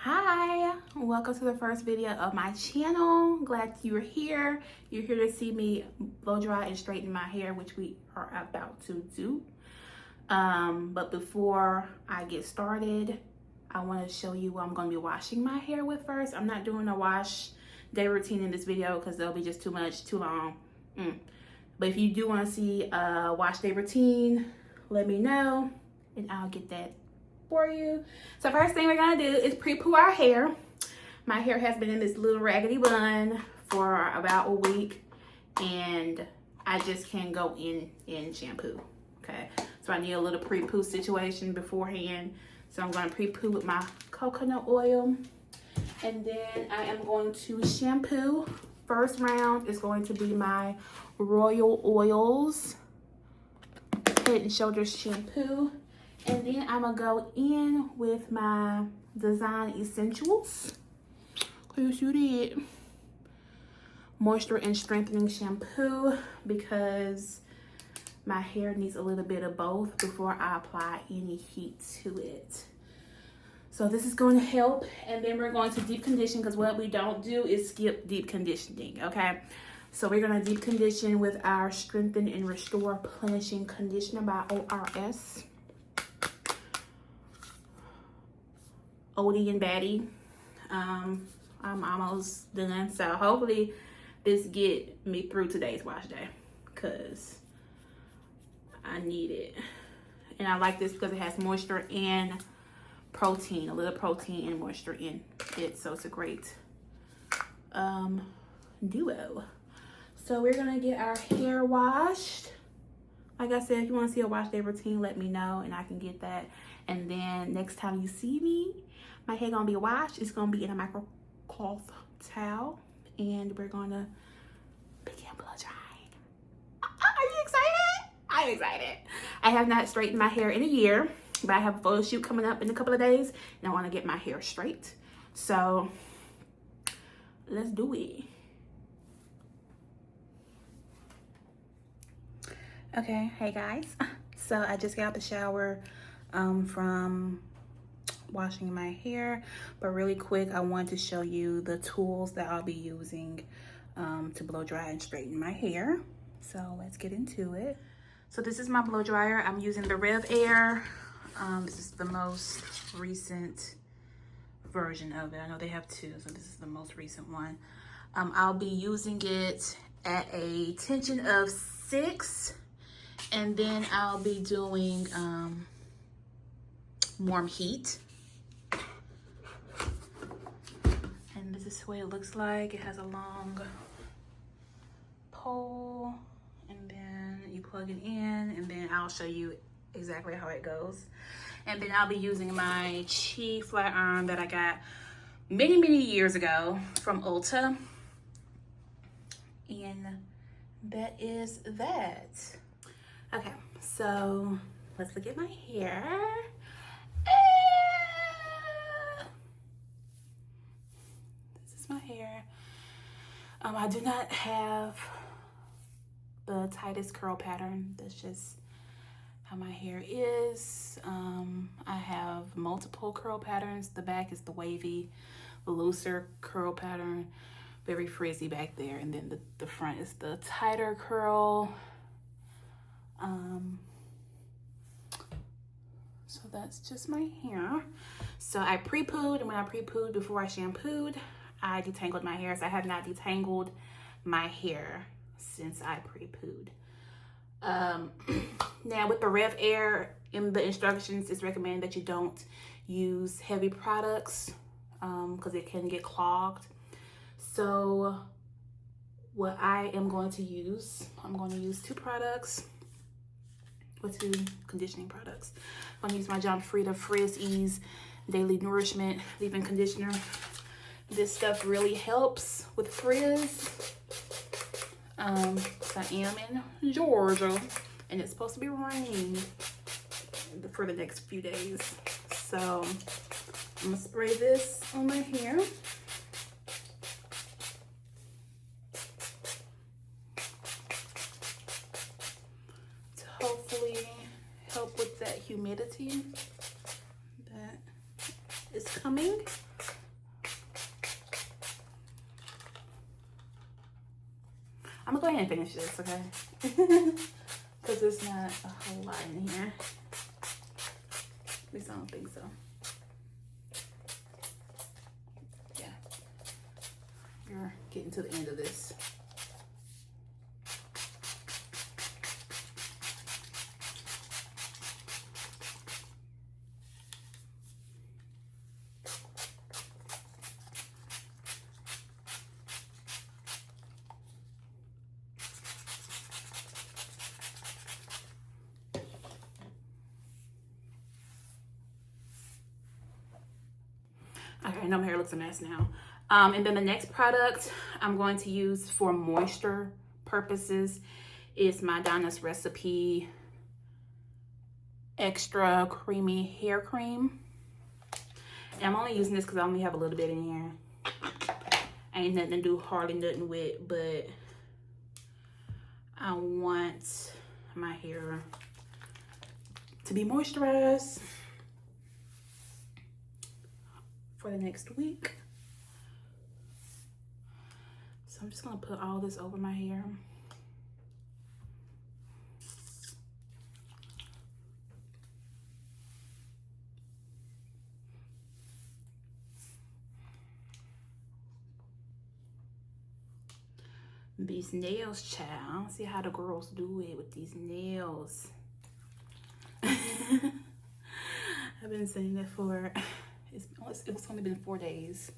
Hi, welcome to the first video of my channel. Glad you're here. You're here to see me blow dry and straighten my hair, which we are about to do. But before I get started, I want to show you what I'm going to be washing my hair with first. I'm not doing a wash day routine in this video because that'll be just too long. But if you do want to see a wash day routine, let me know and I'll get that for you. So first thing we're gonna do is pre-poo our hair. My hair has been in this little raggedy bun for about a week and I just can't go in shampoo. Okay, so I need a little pre-poo situation beforehand. So I'm gonna pre-poo with my coconut oil and then I am going to shampoo. First round is going to be my Royal Oils Head and Shoulders shampoo. And then I'm gonna go in with my Design Essentials. Cause you did. Moisture and Strengthening Shampoo because my hair needs a little bit of both before I apply any heat to it. So this is going to help. And then we're going to deep condition because what we don't do is skip deep conditioning, okay? So we're gonna deep condition with our Strengthen and Restore Plenishing Conditioner by ORS. Oldie and baddie. I'm almost done, so hopefully this get me through today's wash day because I need it. And I like this because it has moisture and protein, a little protein and moisture in it, so it's a great duo. So we're gonna get our hair washed. Like I said, if you want to see a wash day routine, let me know and I can get that. And then next time you see me, my hair gonna be washed. It's gonna be in a microcloth towel, and we're gonna begin blow drying. Are you excited? I'm excited. I have not straightened my hair in a year, but I have a photo shoot coming up in a couple of days, and I want to get my hair straight. So let's do it. Okay, hey guys. So I just got out the shower from washing my hair, but really quick I want to show you the tools that I'll be using to blow dry and straighten my hair. So let's get into it. So this is my blow dryer. I'm using the RevAir. This is the most recent version of it. I know they have two, so this is the most recent one. I'll be using it at a tension of 6, and then I'll be doing warm heat. And this is what it looks like. It has a long pole, and then you plug it in, and then I'll show you exactly how it goes. And then I'll be using my Chi flat iron that I got many years ago from Ulta. And that is that. Okay, so let's look at my hair. This is my hair. I do not have the tightest curl pattern. That's just how my hair is. I have multiple curl patterns. The back is the wavy, looser curl pattern, very frizzy back there, and then the front is the tighter curl. So that's just my hair. So I pre-pooed, and when I pre-pooed before I shampooed, I detangled my hair. So I have not detangled my hair since I pre-pooed. Now with the RevAir, in the instructions, it's recommended that you don't use heavy products because it can get clogged. So what I am going to use, I'm going to use two conditioning products. I'm going to use my John Frieda Frizz Ease Daily Nourishment Leave-In Conditioner. This stuff really helps with frizz. I am in Georgia, and it's supposed to be raining for the next few days. So I'm gonna spray this on my hair. To hopefully help with that humidity that is coming. I'm gonna go ahead and finish this, okay? Because there's not a whole lot in here. At least I don't think so. Yeah. You're getting to the end of this. Okay, I know my hair looks a mess now. And then the next product I'm going to use for moisture purposes is my Donna's Recipe Extra Creamy Hair Cream. And I'm only using this because I only have a little bit in here. Ain't nothing to do, hardly nothing with, but I want my hair to be moisturized for the next week. So I'm just gonna put all this over my hair. These nails, child. I don't see how the girls do it with these nails. I've been saying that for, it's only been 4 days.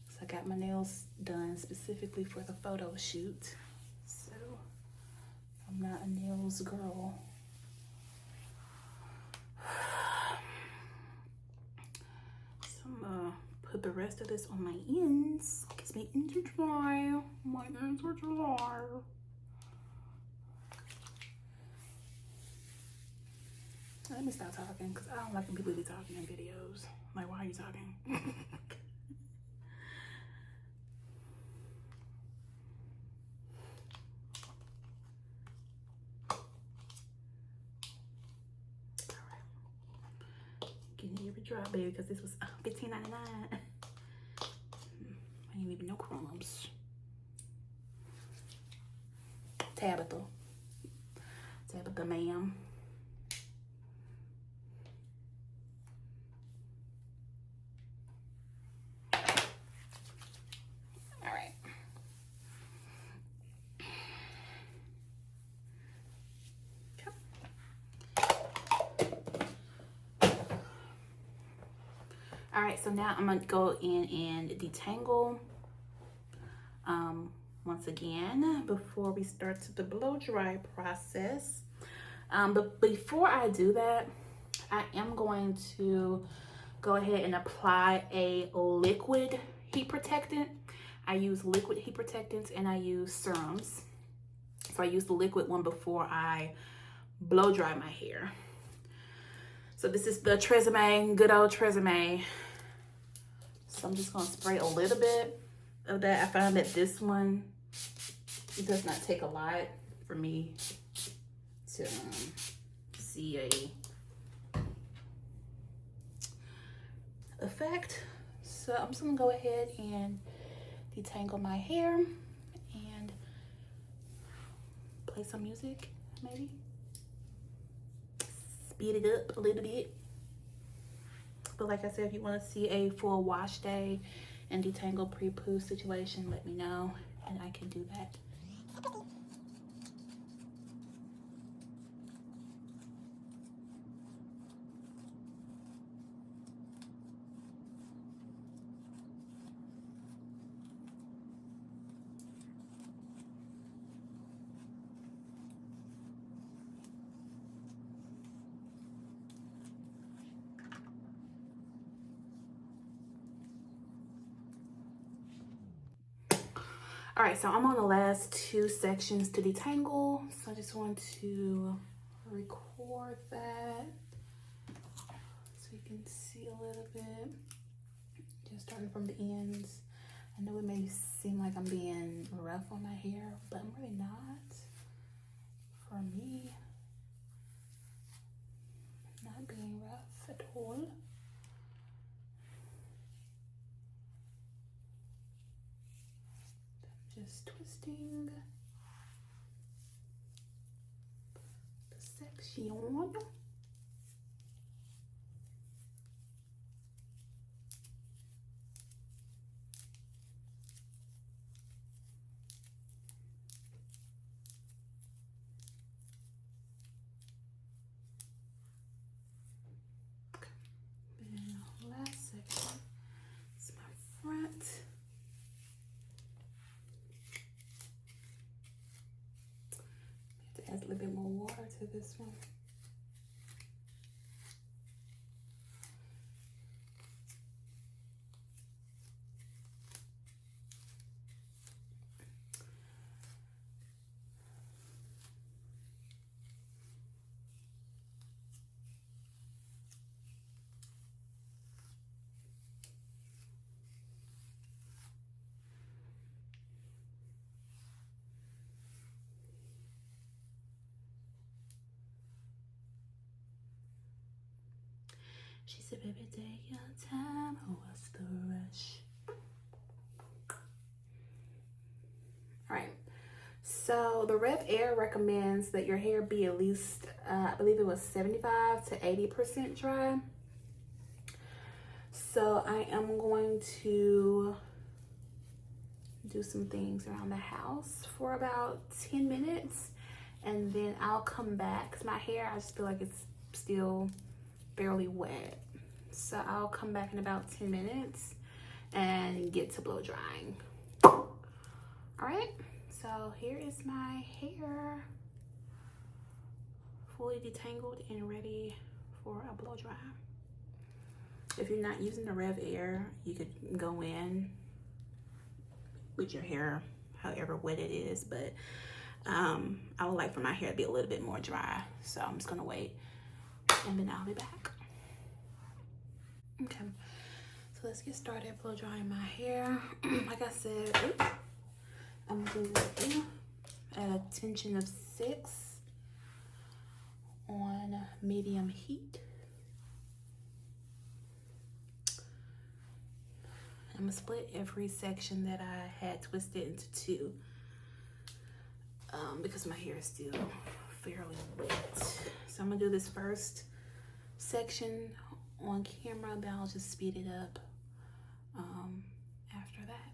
So I got my nails done specifically for the photo shoot. So I'm not a nails girl. So I'm gonna put the rest of this on my ends. Because my ends are dry. My ends are dry. Let me stop talking because I don't like when people be talking in videos. Like, why are you talking? Getting every drop, baby, because this was $15.99. I ain't even no crumbs. Tabitha, ma'am. All right. All right, so now I'm gonna go in and detangle. Once again, before we start the blow dry process. But before I do that, I am going to go ahead and apply a liquid heat protectant. I use liquid heat protectants and I use serums. So I use the liquid one before I blow dry my hair. So this is the Tresemme, good old Tresemme. So I'm just gonna spray a little bit of that. I found that this one, it does not take a lot for me to see a effect. So I'm just gonna go ahead and detangle my hair and play some music, maybe. Speed it up a little bit. But like I said, if you want to see a full wash day and detangle pre-poo situation, let me know and I can do that. All right, so I'm on the last 2 sections to detangle. So I just want to record that so you can see a little bit. Just starting from the ends. I know it may seem like I'm being rough on my hair, but I'm really not. For me, not being rough at all. Just twisting. section. And last section is my front. I have to add a little bit more water to this one. She said, baby, take your time. What's the rush? All right. So the RevAir recommends that your hair be at least, I believe it was 75 to 80% dry. So I am going to do some things around the house for about 10 minutes. And then I'll come back because my hair, I just feel like it's still fairly wet. So I'll come back in about 10 minutes and get to blow drying. All right, so here is my hair, fully detangled and ready for a blow dry. If you're not using the RevAir, you could go in with your hair however wet it is, but I would like for my hair to be a little bit more dry, so I'm just gonna wait and then I'll be back. Okay, so let's get started blow drying my hair. Like I said, I'm doing it at a tension of 6 on medium heat. I'm gonna split every section that I had twisted into 2 because my hair is still fairly wet. So I'm gonna do this first section on camera, then I'll just speed it up after that.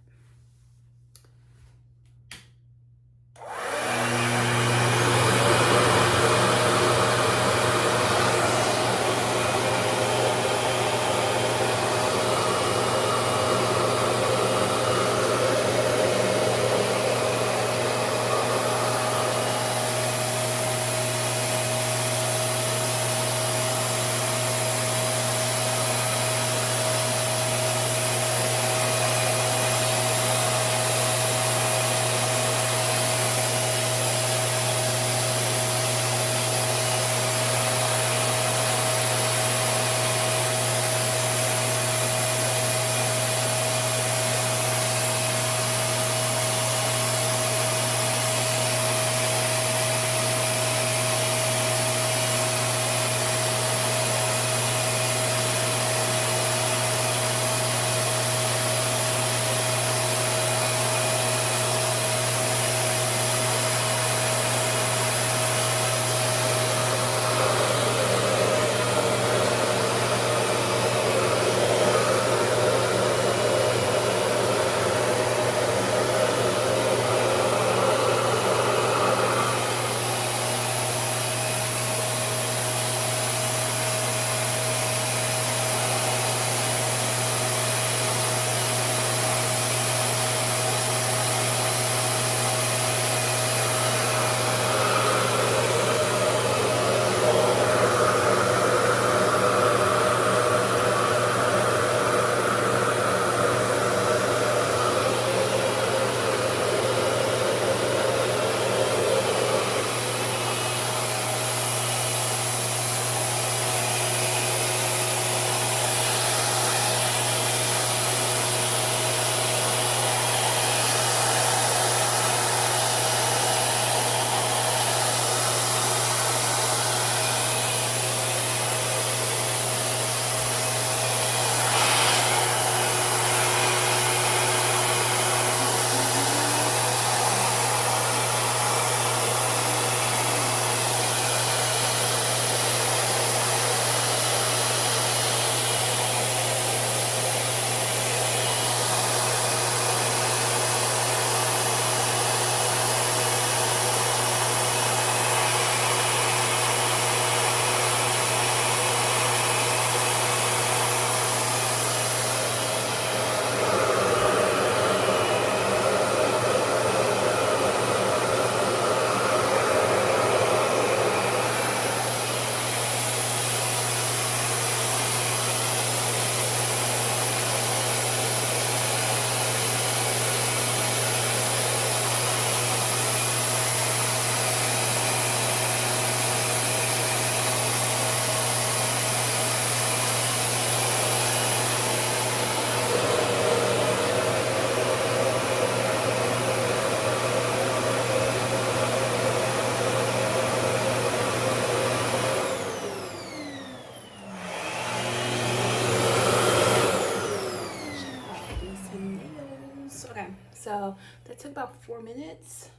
So that took about 4 minutes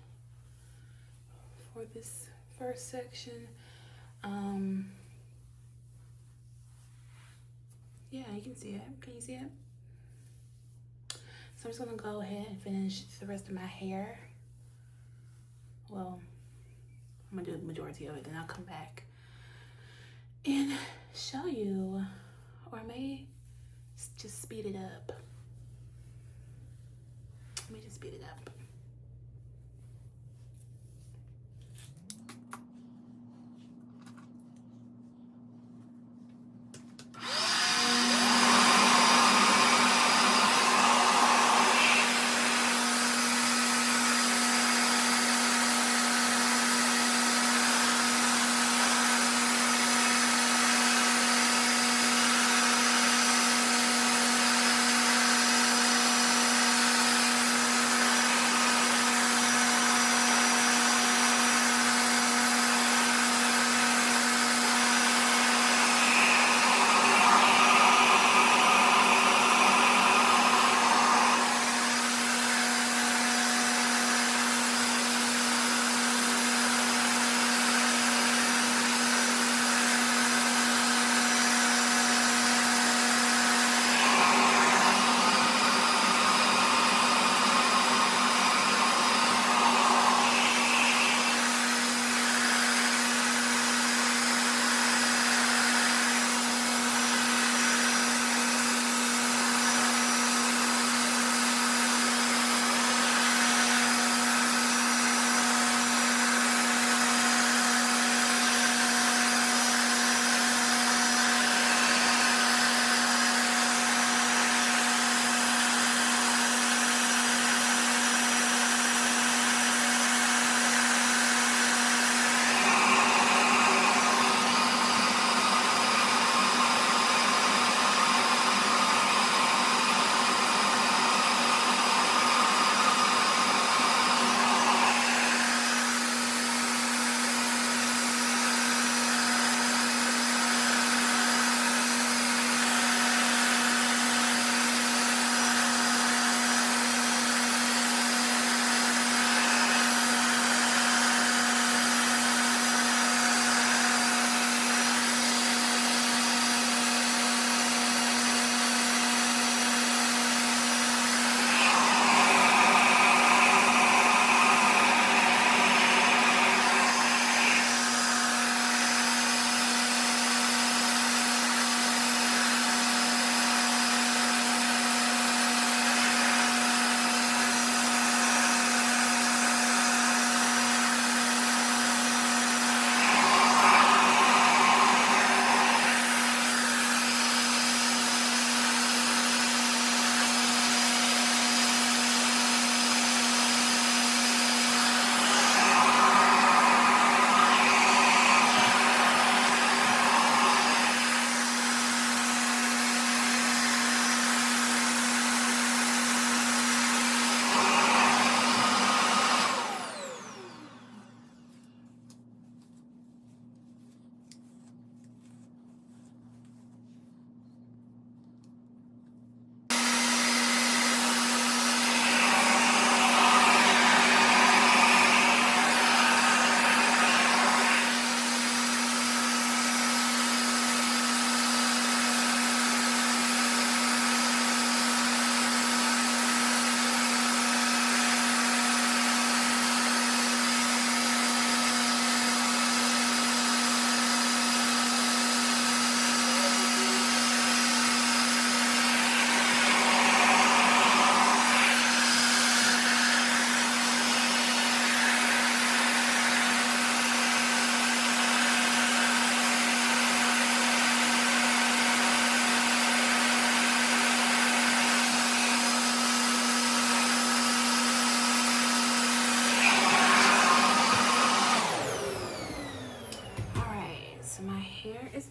for this first section. Yeah, you can see it. Can you see it? So I'm just gonna go ahead and finish the rest of my hair. Well, I'm gonna do the majority of it, then I'll come back and show you, or I may just speed it up. Let me just speed it up.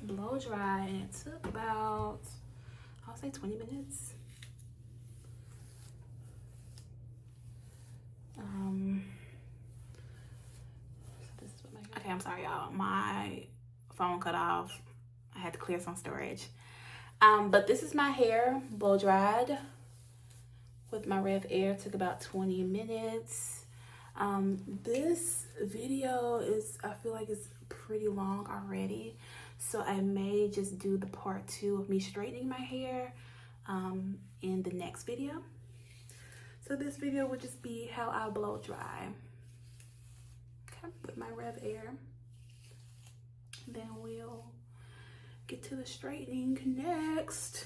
blow dry, and it took about, I'll say 20 minutes. So this is what okay, I'm sorry y'all, my phone cut off. I had to clear some storage. But this is my hair blow dried with my RevAir. Took about 20 minutes. This video I feel like it's pretty long already, so I may just do the part 2 of me straightening my hair in the next video. So this video would just be how I blow dry. Okay, with my RevAir. Then we'll get to the straightening next.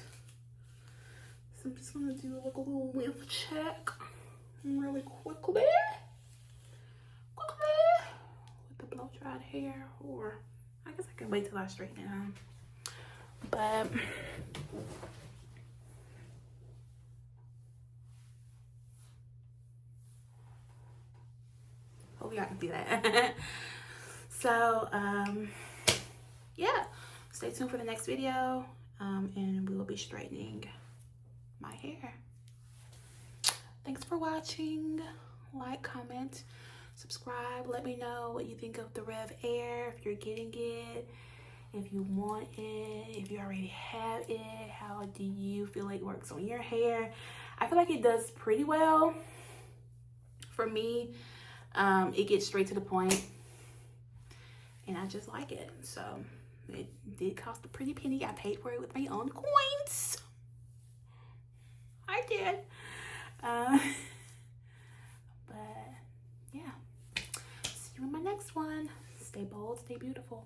So I'm just gonna do like a little length check really quickly. With the blow dried hair, or I guess I can wait till I straighten it out. But hopefully I can do that. So yeah, stay tuned for the next video, and we will be straightening my hair. Thanks for watching. Like, comment, subscribe. Let me know what you think of the RevAir, if you're getting it, if you want it, if you already have it. How do you feel like it works on your hair? I feel like it does pretty well for me. It gets straight to the point, and I just like it. So it did cost a pretty penny. I paid for it with my own coins. I did. But yeah, see you in my next one. Stay bold, stay beautiful.